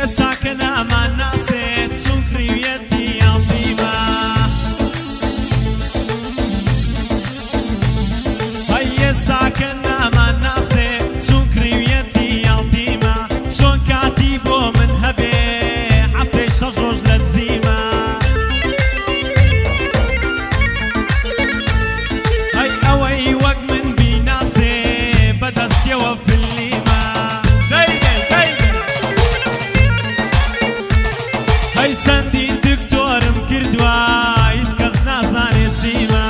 ئێستا کە نامان ناسێت چون کڕیوێتی ئەڵدیما ئێستا کە نامان ناسێت چون کڕیوێتی ئەڵدیما چۆن کاتی بۆ من هەبێ حەفتەی شەش ڕۆژ لە جیما ئەوەی وەک من بیناسێ بەدەستیەوە فلیما چەندی دکتۆرم کردووە هیچ کەس نازانێت چیمە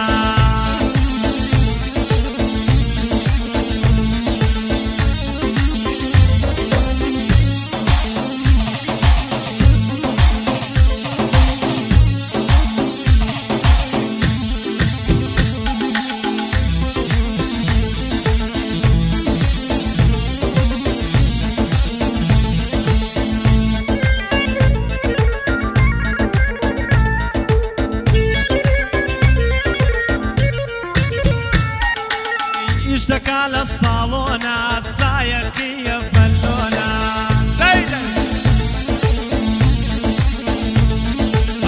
دەکا لە ساڵۆنە سایەقیە بەلۆنە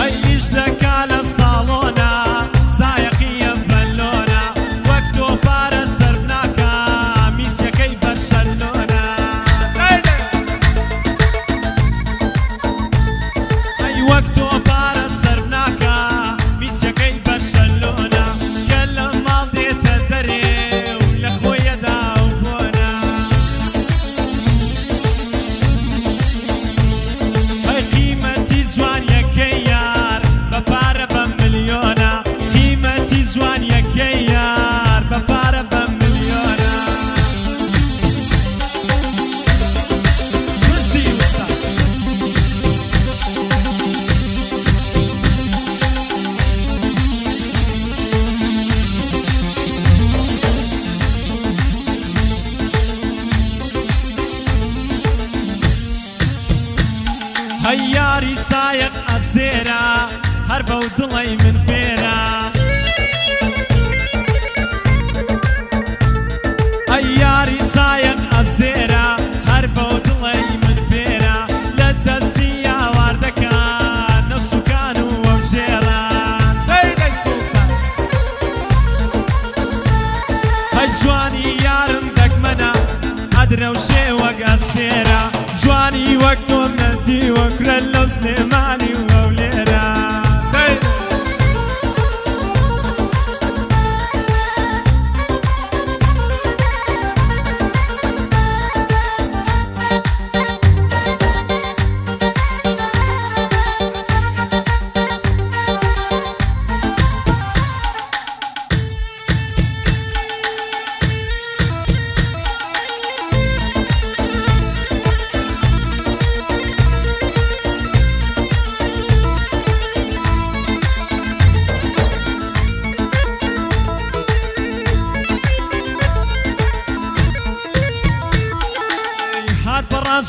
ئەیش دەکا لە ساڵۆنە سایەقیە بەلۆنە وەک تۆ پارە سەر ناکە میسیەکەی بەرشەلۆنە ئەی وەک تۆ پارە سەر ناکە میسیەکەی بەرشەلۆنە کە لە ماڵ دێتە دەرێ هەیاری سایق ئەزێرە هەر بەو دڵی من فێرە هەیاری سایق ئەزێرە هەر بەو دڵی من فێرە لە دەستی یاواردەکان نەسوکان و وەمژێرە هەی جوانی یارم دەگمەنە ئەدرەوشێ وەک ئەستێرە جوانی وەک تۆ مەندی وەکرە لەو سلێمانی و هەولێرە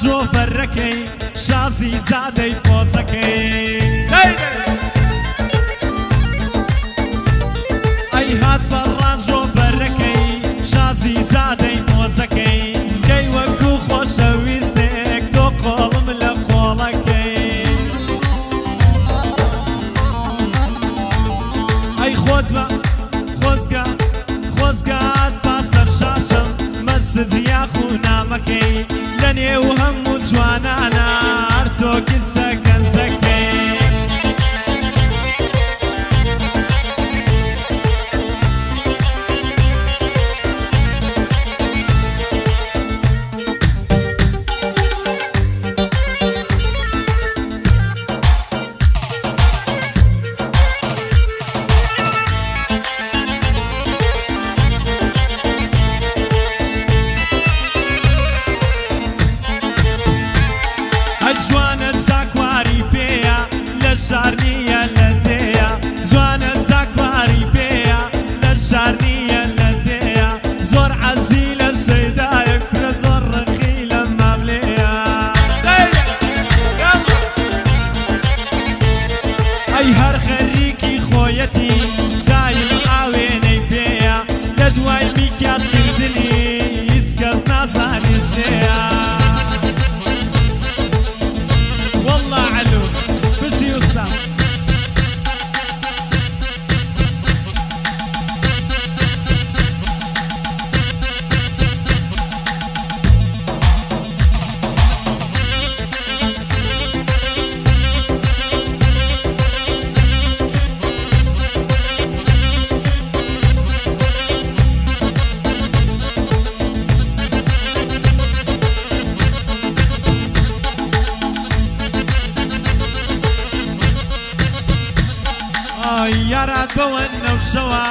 زۆ فەرەکەی شازی زادەی پۆزەکەی ئەی هات بەڕا زۆ فەرەکەی شازی زادەی پۆزەکەی کەی وەکو خۆشەویستێک تۆ قۆڵم لە قۆڵەکەی ئەی خۆت بە خۆزگات پاسەر شاشم مەسد یاخو نامەکەی لە نێو هەموو جوانانە هەر تۆ کچە گەنجەکەی جوانە چاکواری پێیە لە شار نییە لە دێیە جوانە چاکواری پێیە لە شار نییە لە دێیە زۆر عەزی لە شەیدایە کورە زۆر ڕەخی لە ماملەیە ئەی هەر خەریکی خۆیەتی دایم ئاوێنەی پێیە لە دوای میکیاسکردنی هیچ کەس نازانێ شێیە یارات بەوە نەوشەوە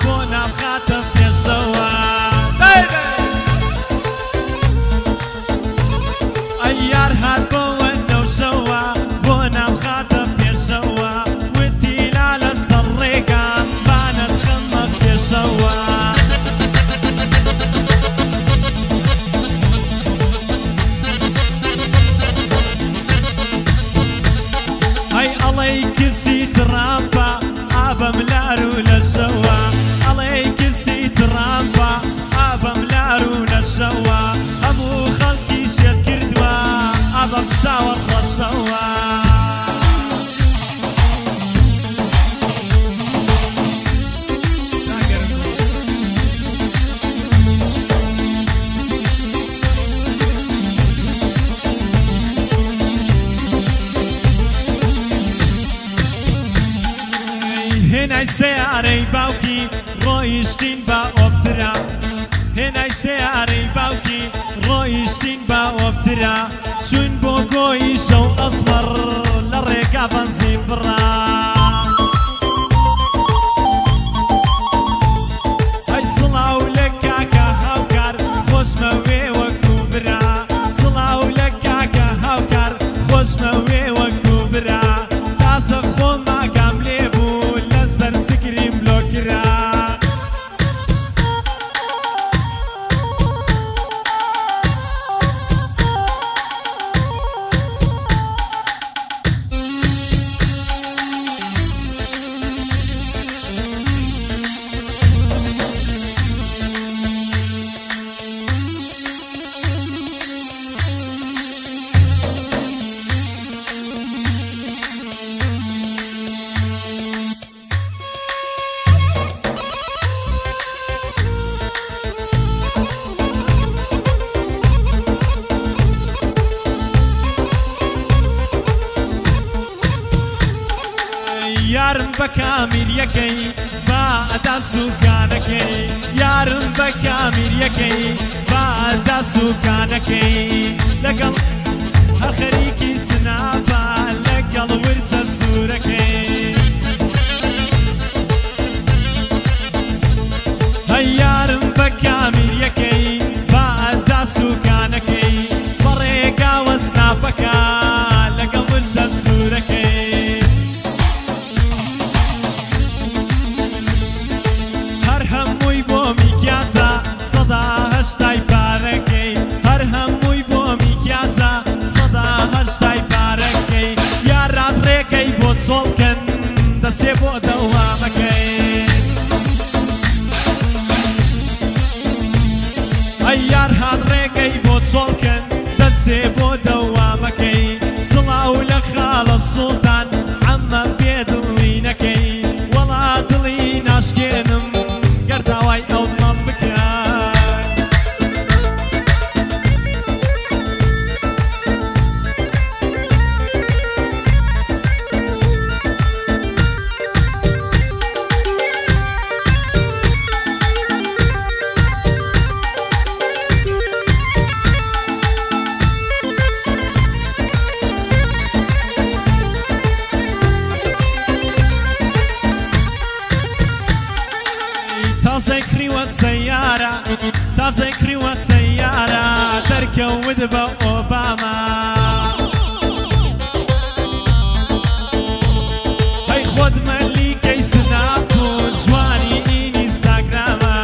بۆ نامخاتە پێشەوە یار هات بەوە نەوشەوە بۆ نامخاتە پێشەوە وتی لا لەسەر ڕێگام بانەت خەمە پێشەوە هەی ئەڵەی کسی ترامپە ئابەم لار و لەشەوە ئەڵەی کسی ترامپە ئابەم لار و لەشەوە هەموو خەڵکی شێت کردووە ئابەم چاوە ڕەشەوە هێنای سەیارەی باوکی ڕۆیشتین بە ئۆپترا هێنای سەیارەی باوکی ڕۆیشتین بە ئۆپترا چوون بۆ گۆی شەو ئەزمەڕ لە ڕێگا بەنزین بڕا ئەی سڵاو لە کاکە هاوکار خۆشمە وێ وەکو برا سڵاو لە کاکە هاوکار خۆشمە وێ وەکو برا تازە خۆماگام لێ بوو لەسەر سکریم بلۆکرا یارم بە کامیریەکەی با ئەدا سوکانەکەی یارم بە کامیریەکەی با ئەدا سوکانەکەی لەگەڵ هەر خەریکی سنابە لەگەڵ ورچە سوورەکەی هەی یارم بە کامیریەکەی با ئەدا سوکانەکەی بە ڕێگا وەستافەکە لەگەڵ ورچە سوورەکەی هەمووی بۆ میکیازە سەدا هەشتای پارەکەی هەر هەمووی بۆ میکیازە سەدا هەشتای پارەکەی یارات ڕێکەی بۆ چۆڵکەن دەچێ بۆ دەوامەکەی ئەی یار هات ڕێکەی بۆ چۆڵکەن دەچێ بۆ دەوامەکەی سڵاو لە خاڵە سوڵتان عەممە بێدڵینەکەی وەڵا دڵی ناشکێنم گەرداوای ئەوڵەم بکە تازە کریوە سەیارە تازە کریوە سەیارە دەرکەوت بە ئۆباما هەی خۆت مەلیکەی سناپ و جوانی ئینستاگرامە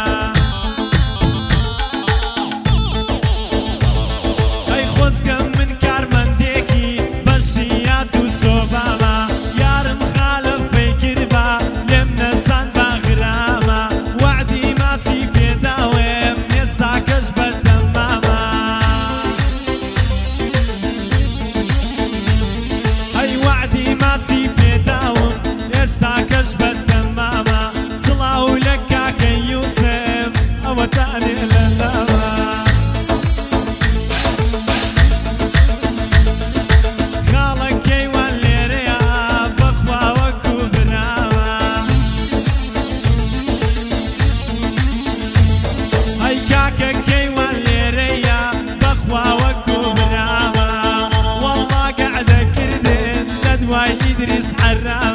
هەی خۆزگەم من کارمەندێکی بەشیات و سۆبامە یارم خالە پەیگر بە لێم نەزان بە غرامە وعدی ماچی پێداوێم ئێستا کەش بەتەمامە هەی وعدی ماچی پێداوم ئێستا کەش بەتەمامە سڵاو لە کاکە یوسف ئەوەتانێ لە لاوە خاڵەکەی وان لێرەیە بەخوا وەکو برامە ئەی کاکەکەی وان لێرەیە بەخوا وەکو برامە وەڵڵا گەعدە کردن لە دوای ئیدریس حەرامە